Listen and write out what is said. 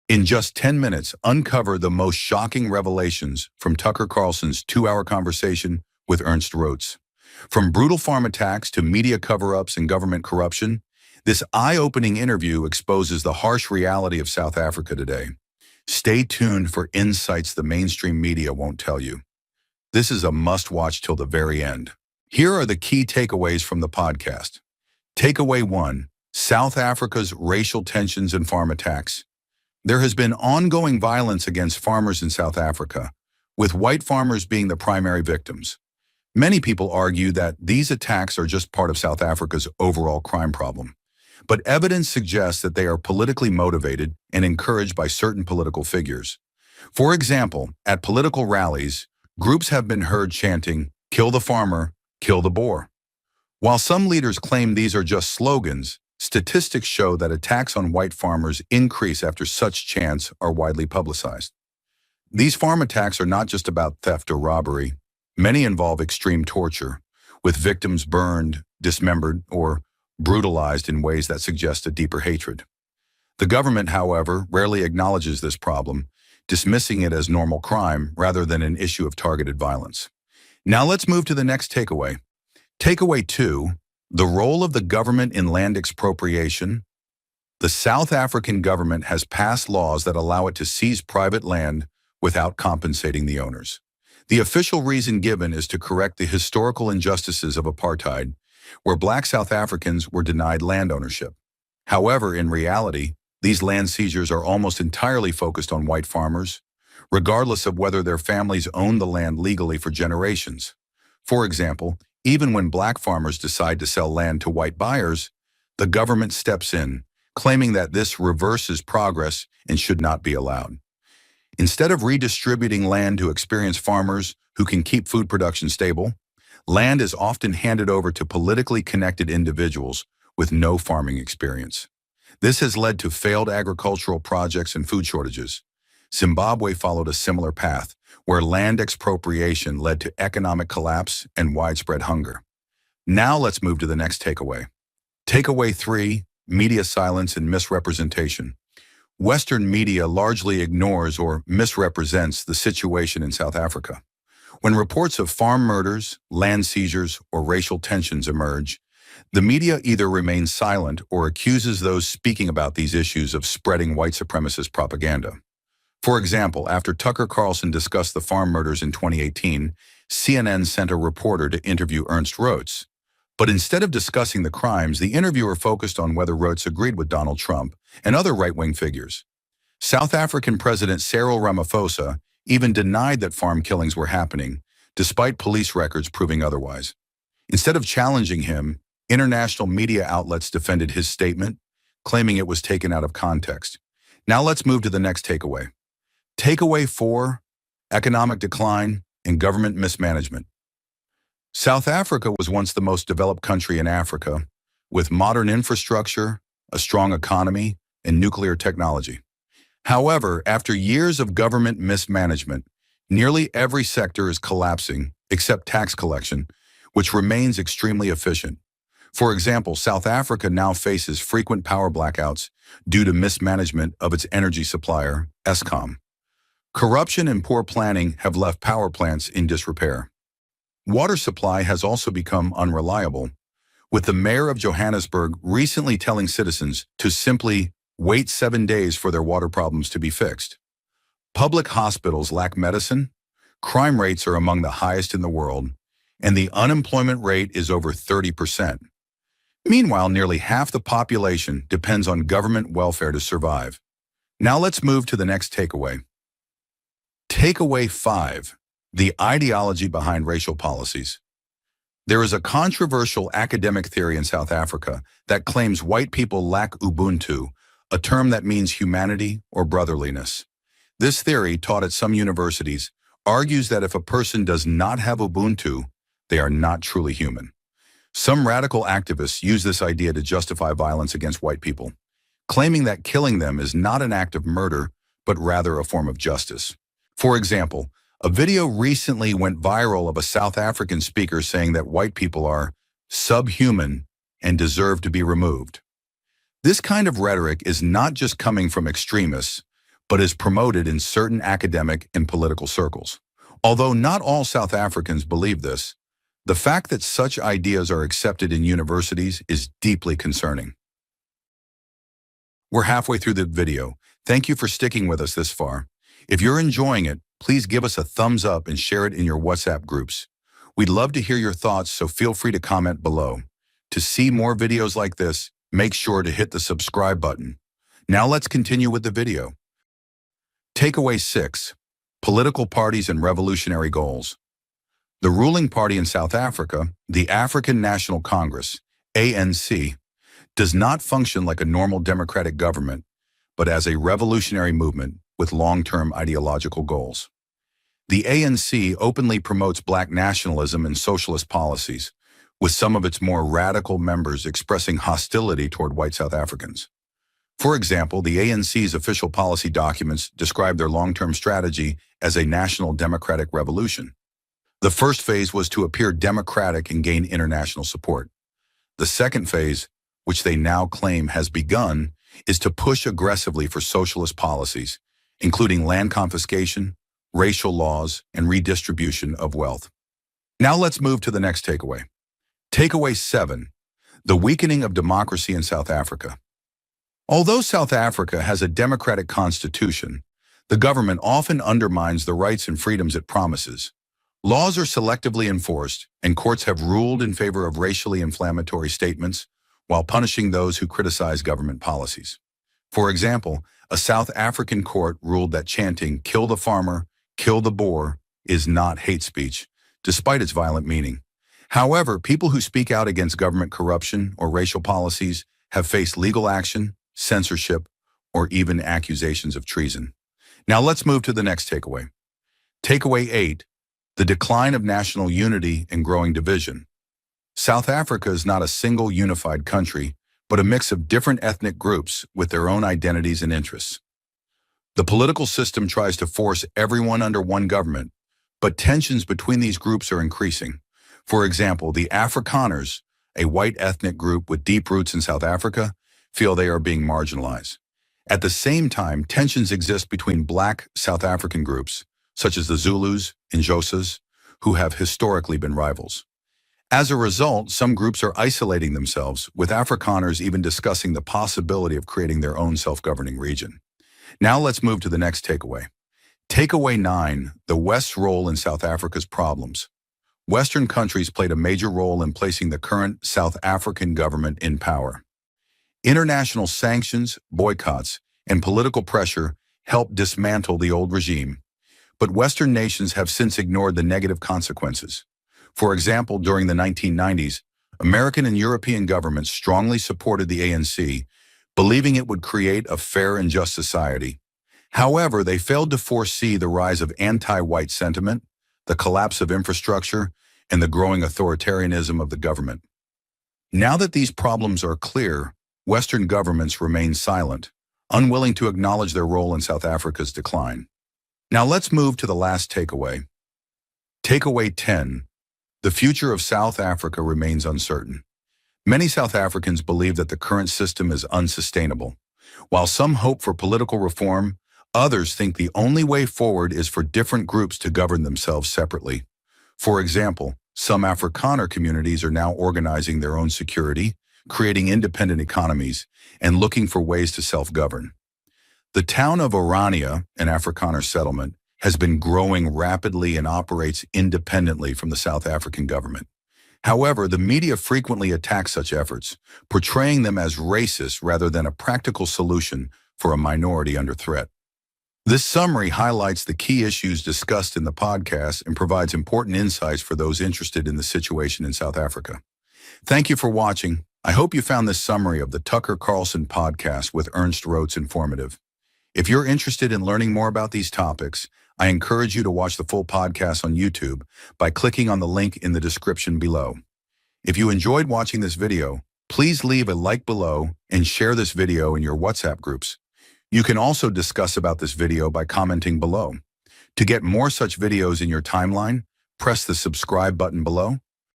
In just 10 minutes, uncover the most shocking revelations from Tucker Carlson's 2-hour conversation with Ernst Roets. From brutal farm attacks to media cover-ups and government corruption, this eye-opening interview exposes the harsh reality of South Africa today. Stay tuned for insights the mainstream media won't tell you. This is a must-watch till the very end. Here are the key takeaways from the podcast. Takeaway 1. South Africa's racial tensions and farm attacks. There has been ongoing violence against farmers in South Africa, with white farmers being the primary victims. Many people argue that these attacks are just part of South Africa's overall crime problem. But evidence suggests that they are politically motivated and encouraged by certain political figures. For example, at political rallies, groups have been heard chanting, "Kill the farmer, kill the Boer." While some leaders claim these are just slogans, statistics show that attacks on white farmers increase after such chants are widely publicized. These farm attacks are not just about theft or robbery. Many involve extreme torture, with victims burned, dismembered, or brutalized in ways that suggest a deeper hatred. The government, however, rarely acknowledges this problem, dismissing it as normal crime rather than an issue of targeted violence. Now let's move to the next takeaway. Takeaway 2, the role of the government in land expropriation. The South African government has passed laws that allow it to seize private land without compensating the owners. The official reason given is to correct the historical injustices of apartheid, where Black South Africans were denied land ownership. However, in reality, these land seizures are almost entirely focused on white farmers, regardless of whether their families owned the land legally for generations. For example, even when Black farmers decide to sell land to white buyers, the government steps in, claiming that this reverses progress and should not be allowed. Instead of redistributing land to experienced farmers who can keep food production stable, land is often handed over to politically connected individuals with no farming experience. This has led to failed agricultural projects and food shortages. Zimbabwe followed a similar path, where land expropriation led to economic collapse and widespread hunger. Now let's move to the next takeaway. Takeaway 3, media silence and misrepresentation. Western media largely ignores or misrepresents the situation in South Africa. When reports of farm murders, land seizures, or racial tensions emerge, the media either remains silent or accuses those speaking about these issues of spreading white supremacist propaganda. For example, after Tucker Carlson discussed the farm murders in 2018, CNN sent a reporter to interview Ernst Roets. But instead of discussing the crimes, the interviewer focused on whether Roets agreed with Donald Trump and other right-wing figures. South African President Cyril Ramaphosa even denied that farm killings were happening, despite police records proving otherwise. Instead of challenging him, international media outlets defended his statement, claiming it was taken out of context. Now let's move to the next takeaway. Takeaway 4, economic decline and government mismanagement. South Africa was once the most developed country in Africa, with modern infrastructure, a strong economy, and nuclear technology. However, after years of government mismanagement, nearly every sector is collapsing except tax collection, which remains extremely efficient. For example, South Africa now faces frequent power blackouts due to mismanagement of its energy supplier, Eskom. Corruption and poor planning have left power plants in disrepair. Water supply has also become unreliable, with the mayor of Johannesburg recently telling citizens to simply wait 7 days for their water problems to be fixed. Public hospitals lack medicine, crime rates are among the highest in the world, and the unemployment rate is over 30%. Meanwhile, nearly half the population depends on government welfare to survive. Now let's move to the next takeaway. Takeaway 5, the ideology behind racial policies. There is a controversial academic theory in South Africa that claims white people lack Ubuntu, a term that means humanity or brotherliness. This theory, taught at some universities, argues that if a person does not have Ubuntu, they are not truly human. Some radical activists use this idea to justify violence against white people, claiming that killing them is not an act of murder, but rather a form of justice. For example, a video recently went viral of a South African speaker saying that white people are subhuman and deserve to be removed. This kind of rhetoric is not just coming from extremists, but is promoted in certain academic and political circles. Although not all South Africans believe this, the fact that such ideas are accepted in universities is deeply concerning. We're halfway through the video. Thank you for sticking with us this far. If you're enjoying it, please give us a thumbs up and share it in your WhatsApp groups. We'd love to hear your thoughts, so feel free to comment below. To see more videos like this, make sure to hit the subscribe button. Now let's continue with the video. Takeaway 6. Political parties and revolutionary goals. The ruling party in South Africa, the African National Congress, ANC, does not function like a normal democratic government, but as a revolutionary movement with long-term ideological goals. The ANC openly promotes black nationalism and socialist policies, with some of its more radical members expressing hostility toward white South Africans. For example, the ANC's official policy documents describe their long-term strategy as a national democratic revolution. The first phase was to appear democratic and gain international support. The second phase, which they now claim has begun, is to push aggressively for socialist policies, including land confiscation, racial laws, and redistribution of wealth. Now let's move to the next takeaway. Takeaway 7. The weakening of democracy in South Africa. Although South Africa has a democratic constitution, the government often undermines the rights and freedoms it promises. Laws are selectively enforced, and courts have ruled in favor of racially inflammatory statements while punishing those who criticize government policies. For example, a South African court ruled that chanting "kill the farmer, kill the Boer" is not hate speech, despite its violent meaning. However, people who speak out against government corruption or racial policies have faced legal action, censorship, or even accusations of treason. Now let's move to the next takeaway. Takeaway 8. The decline of national unity and growing division. South Africa is not a single unified country, but a mix of different ethnic groups with their own identities and interests. The political system tries to force everyone under one government, but tensions between these groups are increasing. For example, the Afrikaners, a white ethnic group with deep roots in South Africa, feel they are being marginalized. At the same time, tensions exist between black South African groups, such as the Zulus and Xhosas, who have historically been rivals. As a result, some groups are isolating themselves, with Afrikaners even discussing the possibility of creating their own self-governing region. Now let's move to the next takeaway. Takeaway 9. The West's role in South Africa's problems. Western countries played a major role in placing the current South African government in power. International sanctions, boycotts, and political pressure helped dismantle the old regime, but Western nations have since ignored the negative consequences. For example, during the 1990s, American and European governments strongly supported the ANC, believing it would create a fair and just society. However, they failed to foresee the rise of anti-white sentiment, the collapse of infrastructure, and the growing authoritarianism of the government. Now that these problems are clear, Western governments remain silent, unwilling to acknowledge their role in South Africa's decline. Now let's move to the last takeaway. Takeaway 10. The future of South Africa remains uncertain. Many South Africans believe that the current system is unsustainable. While some hope for political reform, others think the only way forward is for different groups to govern themselves separately. For example, some Afrikaner communities are now organizing their own security, creating independent economies, and looking for ways to self-govern. The town of Orania, an Afrikaner settlement, has been growing rapidly and operates independently from the South African government. However, the media frequently attack such efforts, portraying them as racist rather than a practical solution for a minority under threat. This summary highlights the key issues discussed in the podcast and provides important insights for those interested in the situation in South Africa. Thank you for watching. I hope you found this summary of the Tucker Carlson podcast with Ernst Roets informative. If you're interested in learning more about these topics, I encourage you to watch the full podcast on YouTube by clicking on the link in the description below. If you enjoyed watching this video, please leave a like below and share this video in your WhatsApp groups. You can also discuss about this video by commenting below. To get more such videos in your timeline, press the subscribe button below